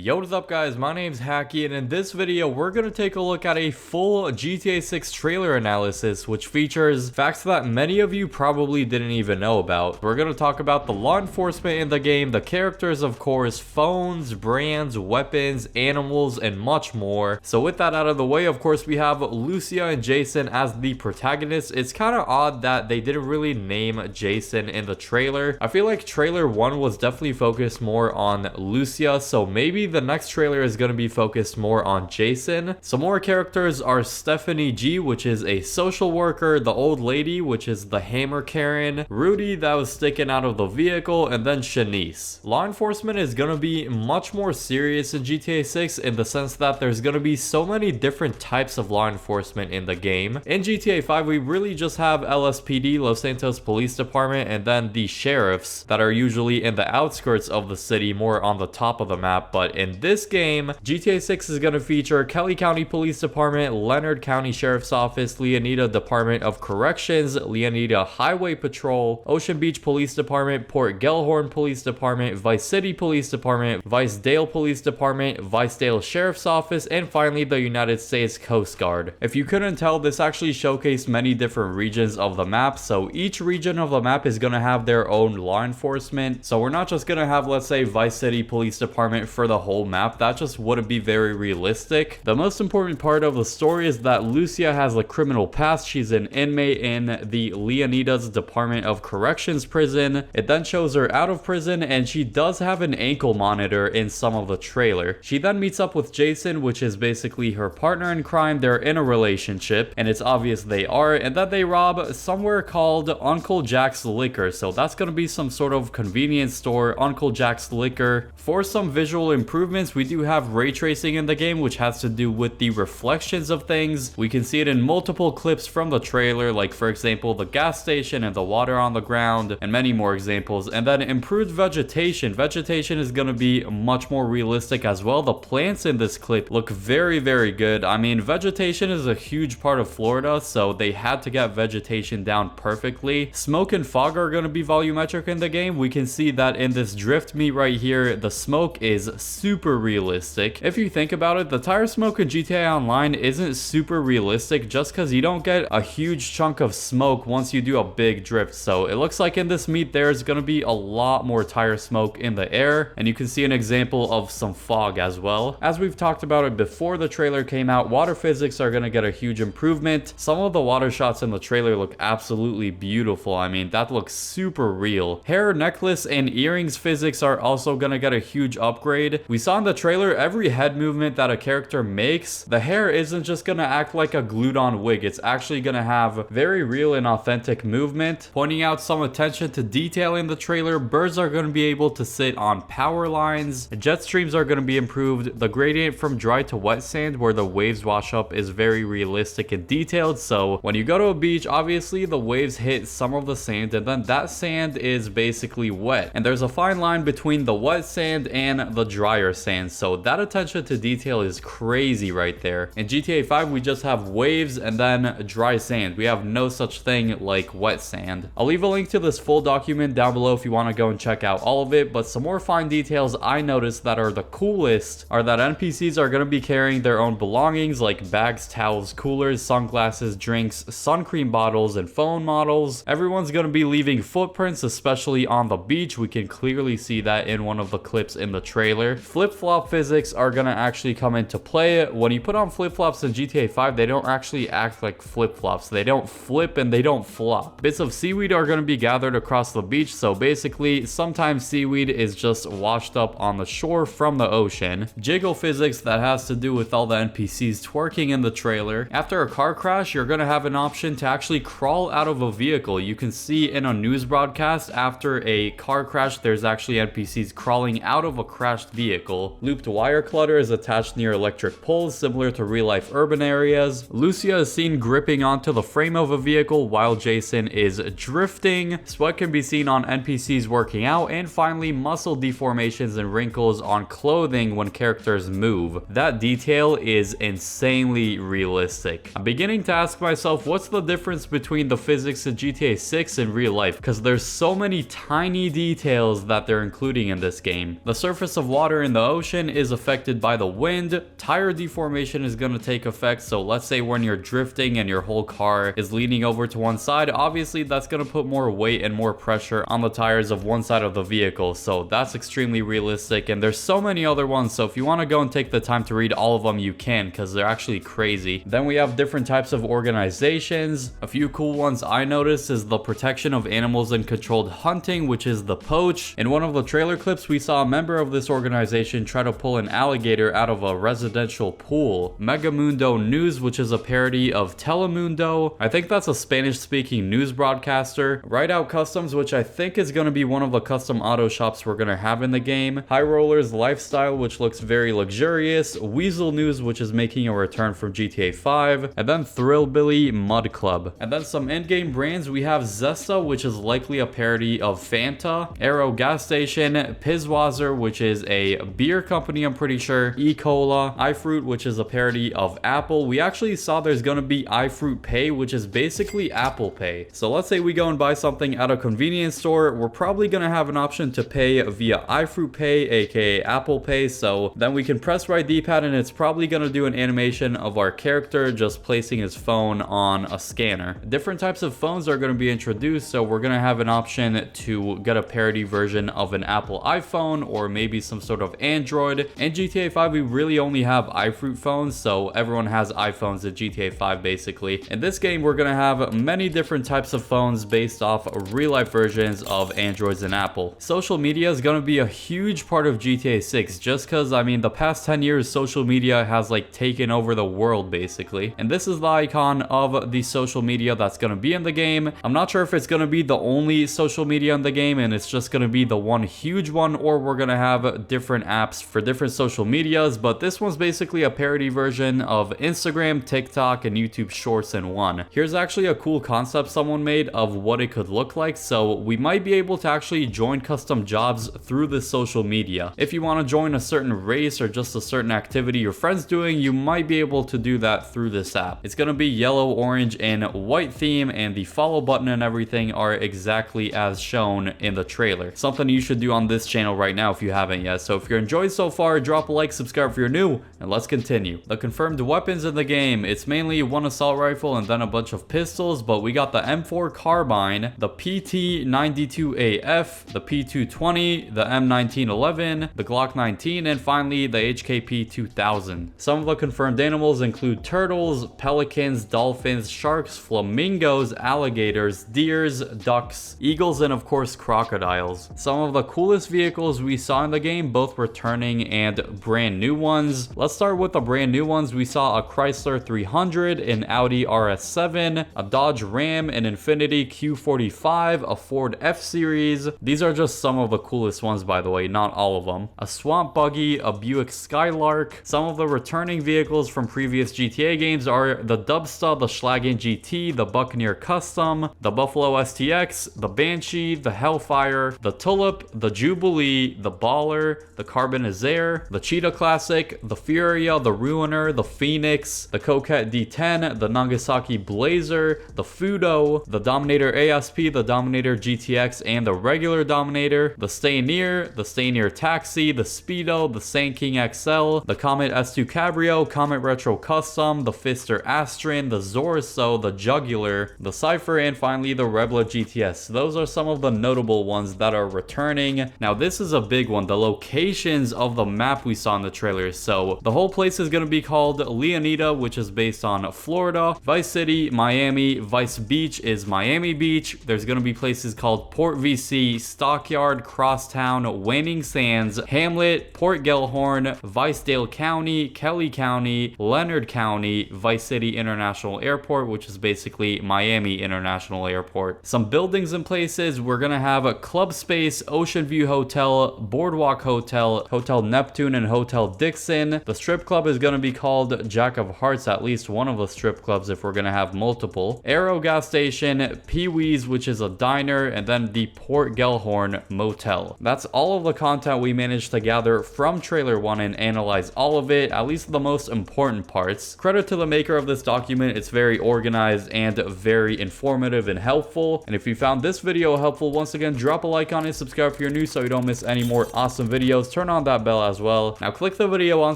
Yo, what's up guys, my name's Hakiii, and in this video we're going to take a look at a full GTA 6 trailer analysis which features facts that many of you probably didn't even know about. We're going to talk about the law enforcement in the game, the characters of course, phones, brands, weapons, animals, and much more. So with that out of the way, of course we have Lucia and Jason as the protagonists. It's kind of odd that they didn't really name Jason in the trailer. I feel like trailer 1 was definitely focused more on Lucia, so maybe the next trailer is going to be focused more on Jason. Some more characters are Stephanie G, which is a social worker, the old lady, which is the hammer Karen, Rudy that was sticking out of the vehicle, and then Shanice. Law enforcement is going to be much more serious in GTA 6 in the sense that there's going to be so many different types of law enforcement in the game. In GTA 5 we really just have LSPD, Los Santos Police Department, and then the sheriffs that are usually in the outskirts of the city, more on the top of the map. But in this game, GTA 6 is going to feature Kelly County Police Department, Leonard County Sheriff's Office, Leonida Department of Corrections, Leonida Highway Patrol, Ocean Beach Police Department, Port Gellhorn Police Department, Vice City Police Department, Vice-Dale Police Department, Vice-Dale Sheriff's Office, and finally the United States Coast Guard. If you couldn't tell, this actually showcased many different regions of the map, so each region of the map is going to have their own law enforcement. So we're not just going to have, let's say, Vice City Police Department for the whole map. That just wouldn't be very realistic. The most important part of the story is that Lucia has a criminal past. She's an inmate in the Leonida's Department of Corrections prison. It then shows her out of prison, and she does have an ankle monitor in some of the trailer. She then meets up with Jason, which is basically her partner in crime. They're in a relationship, and it's obvious they are, and that they rob somewhere called Uncle Jack's Liquor. So that's going to be some sort of convenience store, Uncle Jack's Liquor. For some visual improvements, we do have ray tracing in the game, which has to do with the reflections of things. We can see it in multiple clips from the trailer, like for example the gas station and the water on the ground, and many more examples. And then improved vegetation. Vegetation is going to be much more realistic as well. The plants in this clip look very good. I mean, vegetation is a huge part of Florida, so they had to get vegetation down perfectly. Smoke and fog are going to be volumetric in the game. We can see that in this drift meet right here, the smoke is super realistic. If you think about it, the tire smoke in GTA Online isn't super realistic just because you don't get a huge chunk of smoke once you do a big drift. So it looks like in this meet there's going to be a lot more tire smoke in the air, and you can see an example of some fog as well. As we've talked about it before the trailer came out, water physics are going to get a huge improvement. Some of the water shots in the trailer look absolutely beautiful. I mean, that looks super real. Hair, necklace, and earrings physics are also going to get a huge upgrade. We saw in the trailer every head movement that a character makes, the hair isn't just going to act like a glued on wig. It's actually going to have very real and authentic movement. Pointing out some attention to detail in the trailer, birds are going to be able to sit on power lines. Jet streams are going to be improved. The gradient from dry to wet sand where the waves wash up is very realistic and detailed. So when you go to a beach, obviously the waves hit some of the sand, and then that sand is basically wet. And there's a fine line between the wet sand and the drier sand. So that attention to detail is crazy right there. In GTA 5, we just have waves and then dry sand. We have no such thing like wet sand. I'll leave a link to this full document down below if you want to go and check out all of it. But some more fine details I noticed that are the coolest are that NPCs are going to be carrying their own belongings like bags, towels, coolers, sunglasses, drinks, sun cream bottles, and phone models. Everyone's going to be leaving footprints, especially on the beach. We can clearly see that in one of the clips in the trailer. Flip-flop physics are going to actually come into play. When you put on flip-flops in GTA 5, they don't actually act like flip-flops. They don't flip and they don't flop. Bits of seaweed are going to be gathered across the beach, so basically sometimes seaweed is just washed up on the shore from the ocean. Jiggle physics that has to do with all the NPCs twerking in the trailer. After a car crash, you're going to have an option to actually crawl out of a vehicle. You can see in a news broadcast after a car crash, there's actually NPCs crawling out of a crashed vehicle. Looped wire clutter is attached near electric poles, similar to real-life urban areas. Lucia is seen gripping onto the frame of a vehicle while Jason is drifting. Sweat can be seen on NPCs working out, and finally muscle deformations and wrinkles on clothing when characters move. That detail is insanely realistic. I'm beginning to ask myself, what's the difference between the physics in GTA 6 and real life? Because there's so many tiny details that they're including in this game. The surface of water in in the ocean is affected by the wind. Tire deformation is going to take effect. So let's say when you're drifting and your whole car is leaning over to one side, obviously that's going to put more weight and more pressure on the tires of one side of the vehicle. So that's extremely realistic, and there's so many other ones. So if you want to go and take the time to read all of them, you can, because they're actually crazy. Then we have different types of organizations. A few cool ones I noticed is the protection of animals and controlled hunting, which is the Poach. In one of the trailer clips, we saw a member of this organization try to pull an alligator out of a residential pool. Megamundo News, which is a parody of Telemundo. I think that's a Spanish-speaking news broadcaster. Ride Out Customs, which I think is going to be one of the custom auto shops we're going to have in the game. High Rollers Lifestyle, which looks very luxurious. Weasel News, which is making a return from GTA 5. And then Thrillbilly Mud Club. And then some in-game brands, we have Zesta, which is likely a parody of Fanta. Arrow Gas Station. Pizwazer, which is a beer company, I'm pretty sure. E-Cola. iFruit, which is a parody of Apple. We actually saw there's going to be iFruit Pay, which is basically Apple Pay. So let's say we go and buy something at a convenience store. We're probably going to have an option to pay via iFruit Pay, aka Apple Pay. So then we can press right D-pad, and it's probably going to do an animation of our character just placing his phone on a scanner. Different types of phones are going to be introduced. So we're going to have an option to get a parody version of an Apple iPhone, or maybe some sort of Android. In GTA 5, we really only have iFruit phones, so everyone has iPhones in GTA 5 basically. In this game, we're going to have many different types of phones based off real-life versions of Androids and Apple. Social media is going to be a huge part of GTA 6, just because, I mean, the past 10 years, social media has like taken over the world basically. And this is the icon of the social media that's going to be in the game. I'm not sure if it's going to be the only social media in the game and it's just going to be the one huge one, or we're going to have different apps for different social medias, but this one's basically a parody version of Instagram, TikTok, and YouTube Shorts in one. Here's actually a cool concept someone made of what it could look like. So we might be able to actually join custom jobs through this social media. If you want to join a certain race or just a certain activity your friend's doing, you might be able to do that through this app. It's going to be yellow, orange, and white theme, and the follow button and everything are exactly as shown in the trailer. Something you should do on this channel right now if you haven't yet. So if you're enjoying so far, drop a like, subscribe if you're new, and let's continue. The confirmed weapons in the game, it's mainly one assault rifle and then a bunch of pistols, but we got the M4 carbine, the PT92AF, the P220, the M1911, the Glock 19, and finally the HKP 2000. Some of the confirmed animals include turtles, pelicans, dolphins, sharks, flamingos, alligators, deers, ducks, eagles, and of course crocodiles. Some of the coolest vehicles we saw in the game, both returning and brand new ones. Let's start with the brand new ones. We saw a Chrysler 300, an Audi RS7, a Dodge Ram, an Infiniti Q45, a Ford F-Series. These are just some of the coolest ones, by the way, not all of them. A Swamp Buggy, a Buick Skylark. Some of the returning vehicles from previous GTA games are the Dubsta, the Schlagen GT, the Buccaneer Custom, the Buffalo STX, the Banshee, the Hellfire, the Tulip, the Jubilee, the Baller, the Carbonizaire, the Cheetah Classic, the Furia, the Ruiner, the Phoenix, the Coquette D10, the Nagasaki Blazer, the Fudo, the Dominator ASP, the Dominator GTX, and the regular Dominator, the Stayneer Taxi, the Speedo, the Sand King XL, the Comet S2 Cabrio, Comet Retro Custom, the Fister Astron, the Zorso, the Jugular, the Cypher, and finally the Rebla GTS. Those are some of the notable ones that are returning. Now this is a big one, the locations of the map we saw in the trailer. So the whole place is going to be called Leonida, which is based on Florida. Vice City, Miami. Vice Beach is Miami Beach. There's going to be places called Port VC, Stockyard, Crosstown, Waning Sands, Hamlet, Port Gellhorn, Vicedale County, Kelly County, Leonard County, Vice City International Airport, which is basically Miami International Airport. Some buildings and places, we're going to have a Club Space, Ocean View Hotel, Boardwalk Hotel, Hotel Neptune, and Hotel Dixon. The strip club is going to be called Jack of Hearts, at least one of the strip clubs if we're going to have multiple. Arrow Gas Station, Pee-wee's, which is a diner, and then the Port Gellhorn Motel. That's all of the content we managed to gather from trailer 1 and analyze all of it, at least the most important parts. Credit to the maker of this document, it's very organized and very informative and helpful. And if you found this video helpful, once again, drop a like on it, subscribe if you're new so you don't miss any more awesome videos. videos, turn on that bell as well. Now click the video on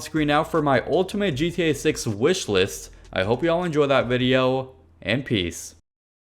screen now for my ultimate GTA 6 wish list. I hope you all enjoy that video, and peace.